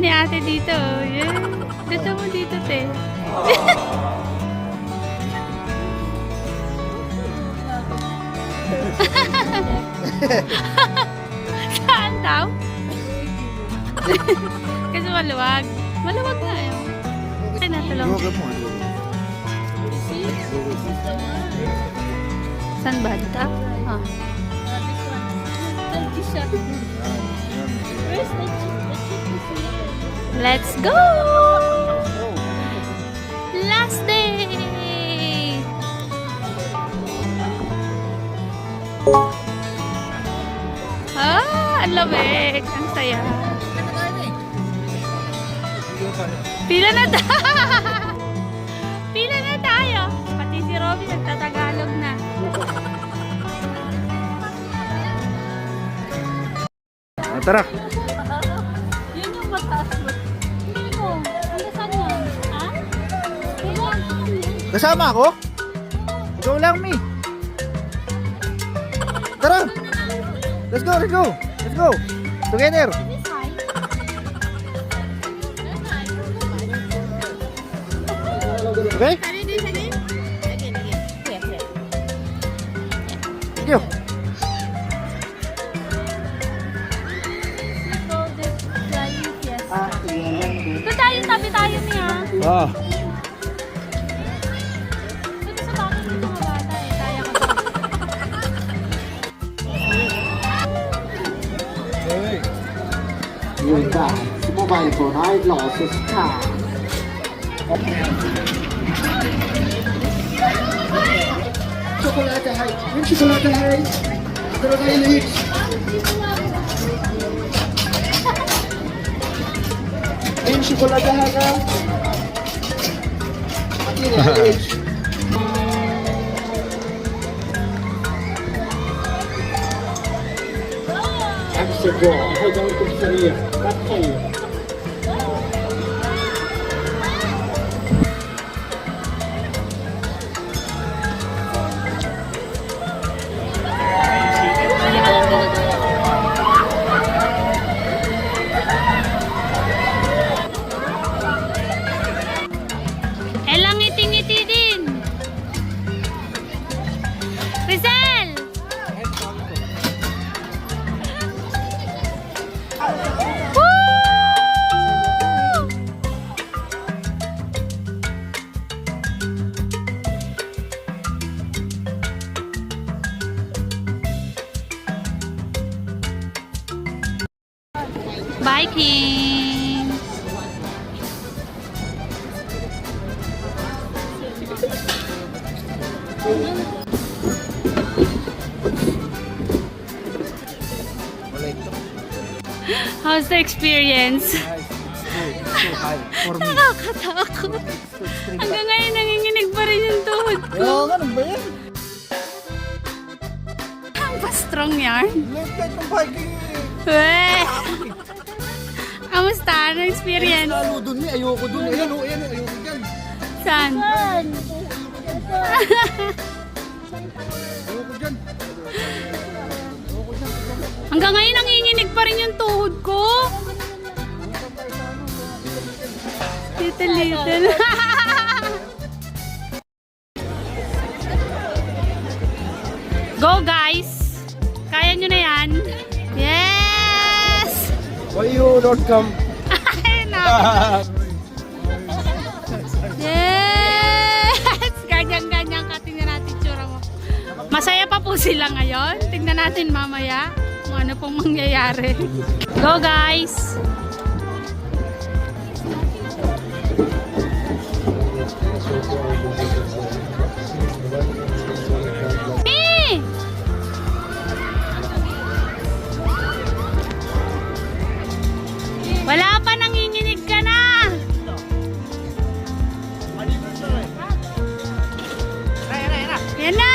ni ate dito. Yeah. Dito mo dito, te. Saan daw? Kasi maluwag. Maluwag nga eh. Ay, natulong. Saan ba? Dito? Ah. Let's go! Last day! Ah, ang lamig. Ang saya. Pila na tayo. Pila na tayo. Pati si Robby nagtatagalog na. Tara. Yun yung mataas. Hindi ko. Ano saan yan? Ha? Kasama ako? Ikaw lang, Mi. Tara. Let's go, let's go. Let's go. Together. Okay? Thank you. Ito tayo, tabi tayo niya. Ah. Ito sa bakit ng mga bata eh. Kaya ka With that, mobile phone eyeglasses time. Chocolate hay, yung chocolate hay. Pero tayo lips. Yung chocolate hay ka. Pati na lips. Extra draw, hay daw ito sa niya. Patay. Elang ngiti-ngiti din. Rizal! Woo! Biking! How's the experience? So high for me. Nakakatakot. Hanggang ngayon nanginginig pa rin yung tuhod ko. Oo, ano ba yan? Ang pa-strong yarn. Late night ng biking. Weh! Kamusta? Ano experience? Lalo dun, Mi. Ayoko dun. Ayan, oh, ayan, oh, ayoko dyan. Saan? Ayoko dyan. Hanggang ngayon nanginginig pa rin yung tuhod ko. Little. Go guys! Kaya nyo na yan. Yes! Why you not come? Ay, no. Yes! Ganyan-ganyan ka. Tingnan natin tsura mo. Masaya pa po sila ngayon. Tingnan natin mamaya kung ano pong mangyayari. Go guys! Eh! Wala pa, nanginginig ka na! Yan na!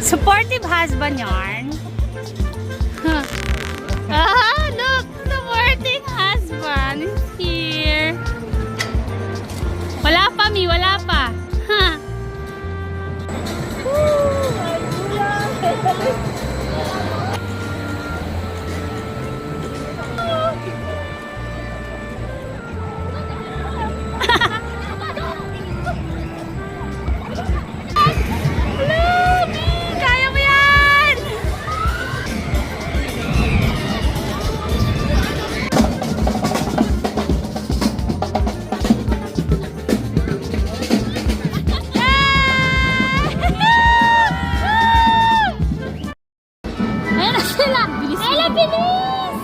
Supportive husband yarn. Huh. Ah, look! Supporting husband is here. Wala pa, Mi. Wala pa. Kaya mo yan! Ayan na sila! Ella, bilis!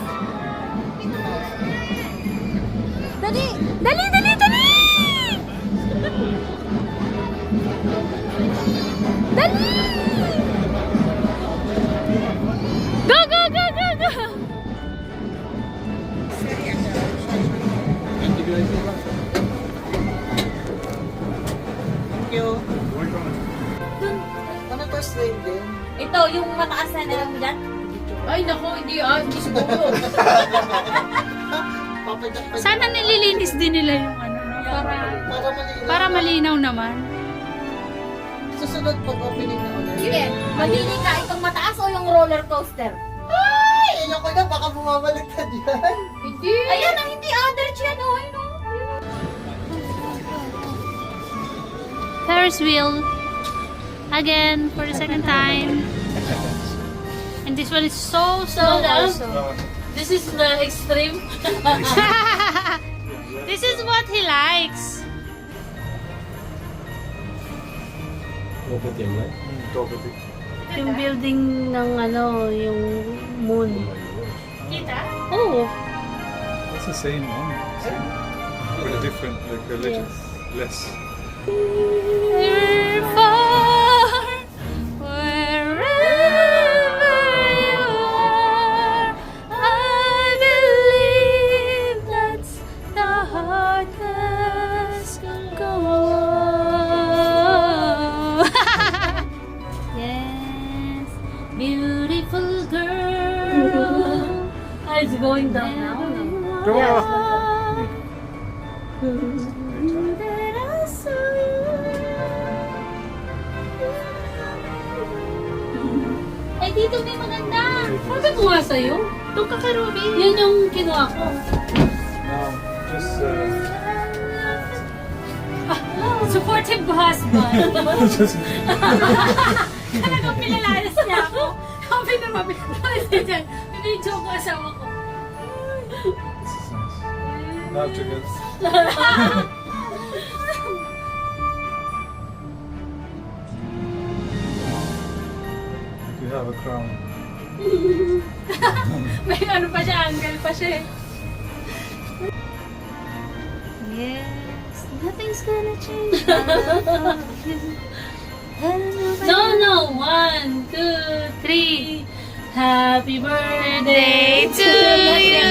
Dali! Dali, dali, dali! Dali! Go, go, go, go, go! Thank you. Ano to, slave din? Ito, yung mataas na lang dyan. Ay, naku, hindi siguro. Papadak pa. Sana nililinis din nila yung ano, no? Para malinaw naman. Susunod pag opening na ulit. Sige, mamili ka itong mataas o yung roller coaster. Ay, ayoko na, baka bumabaliktad yan. Hindi. Ayan ang hindi under yan, oh. Ayun, oh. Ferris wheel. Again, for the second time. And this one is so slow also. This is the extreme. This is what he likes. Yung building ng ano, yung moon. Kita? Oh, It's the same one. Same. But a different, like a little less. We're far, wherever you are, I believe that's the hardest goal. Yes, beautiful girl. it's going down now. Come on. That I saw you. Ay, dito may maganda. Sabi ko nga sa'yo, itong kakarubi. Yun yung kinuha ko. Now, just Supportive husband. just Talagang pinalayas niya ako. Sabi na mabigyan dyan. Video ko asawa ko. this is nice. Now together. You have a crown. May ano pa siya, angle pa siya eh. Yes, nothing's gonna change. No. 1, 2, 3. Happy birthday to you.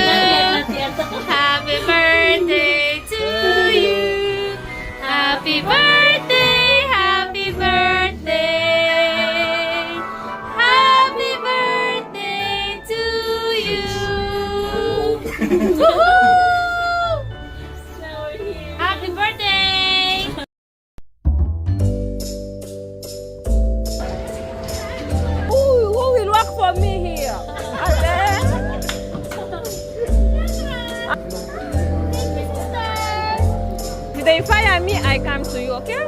Happy birthday to you. Happy birthday, happy birthday. Happy birthday to you. Woohoo! Happy birthday! Who will work for me here? If they fire me, I come to you, okay?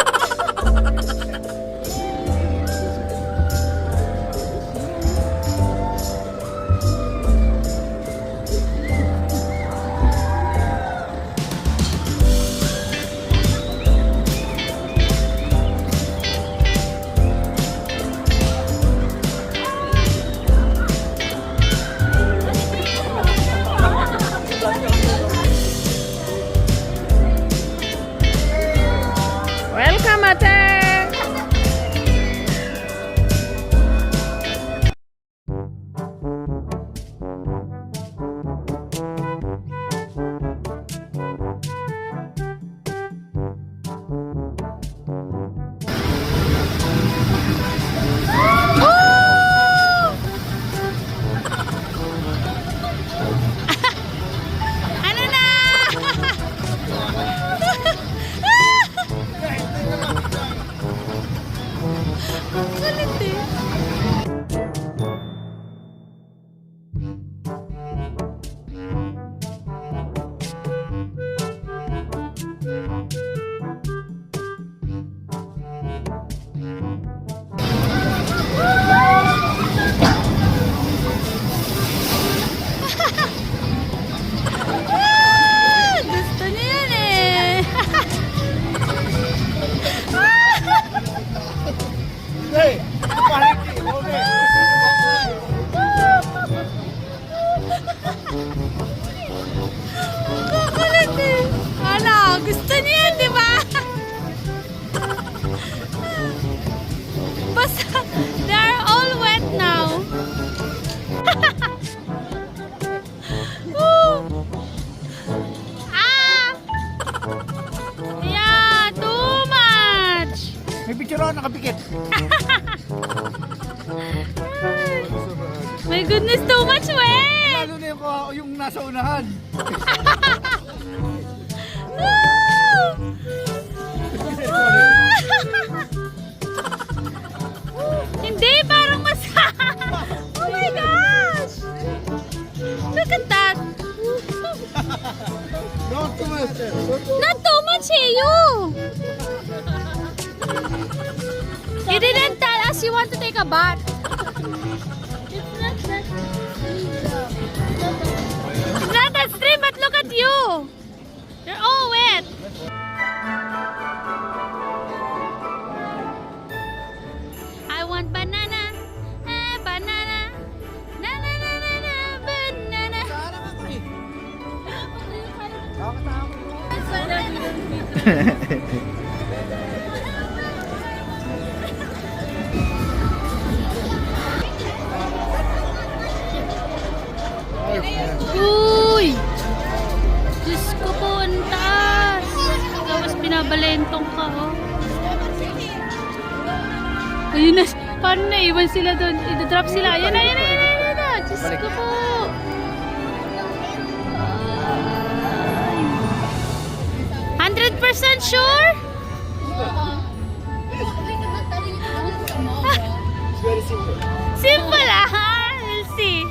They are all wet now. Woo! Ah! Yeah, too much. May picture ako nakapikit. My goodness, too much wet. Lalo na yung nasa unahan. Hindi, parang mas... Oh my gosh! Look at that! Not too much. Not too much, eh, you! You didn't tell us you want to take a bath. It's not that stream, but look at you! You're all wet! I want banana, banana, na na na na na, banana. Uy! Diyos ko po, ang taas! Tapos binabalentong ka, oh. Ayun na, paano naiwan sila doon? I-drop sila. Ayan na, ayan na, ayan na, ayan na. Diyos ko po. Ay. 100% sure? Very simple. Simple, ah. We'll see.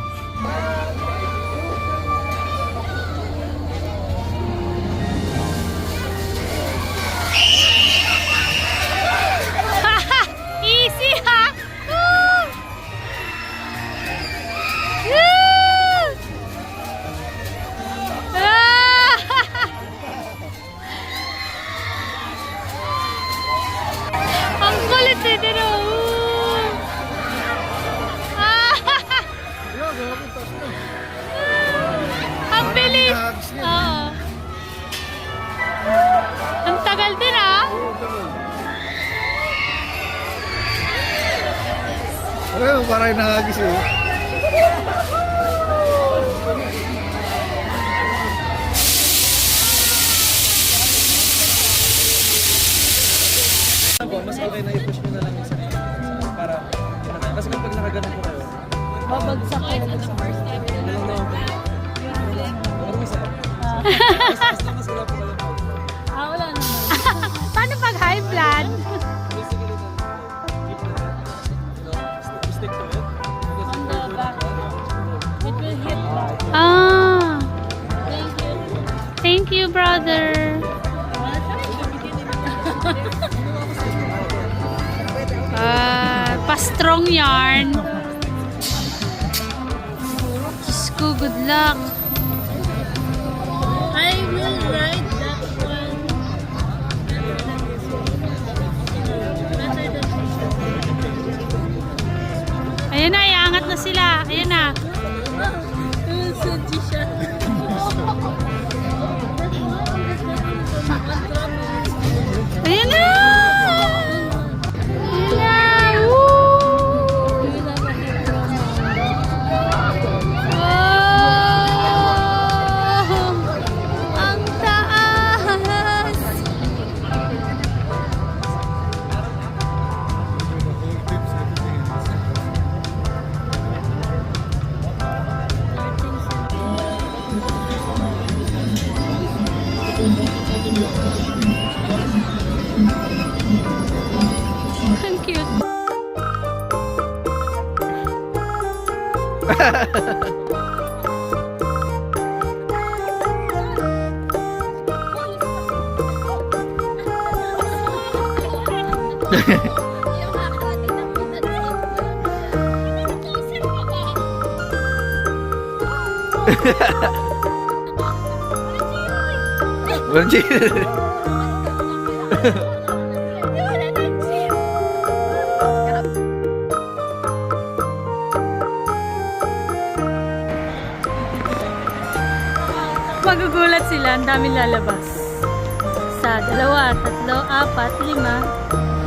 Easy, ha? Woo! Woo! Ah! Ang kulit eh, dito. Ang bilis. Oo. Ang tagal din, ah. Ano, parang nakagising. Mas okay na i-push mo na lang yung sarili. Para, kasi kapag nakaganon po kayo, Babagsak ko. galang na ako. Parang isa. Mas wala po kayo. Wala naman. Paano pag high blood? Basically, stick to it. Because On the back. It will hit back. Ah. Thank you. Thank you, brother. Pa-strong yarn. Diyos ko, good luck. I will ride that one. Better than this. Ayan na, iangat na sila. Ayan na. Ayan na! Ayan na! Woo! Wow! Ang taas! Ang cute. Walang chill. Magugulat sila, ang daming lalabas. Sa 2, 3, 4, 5.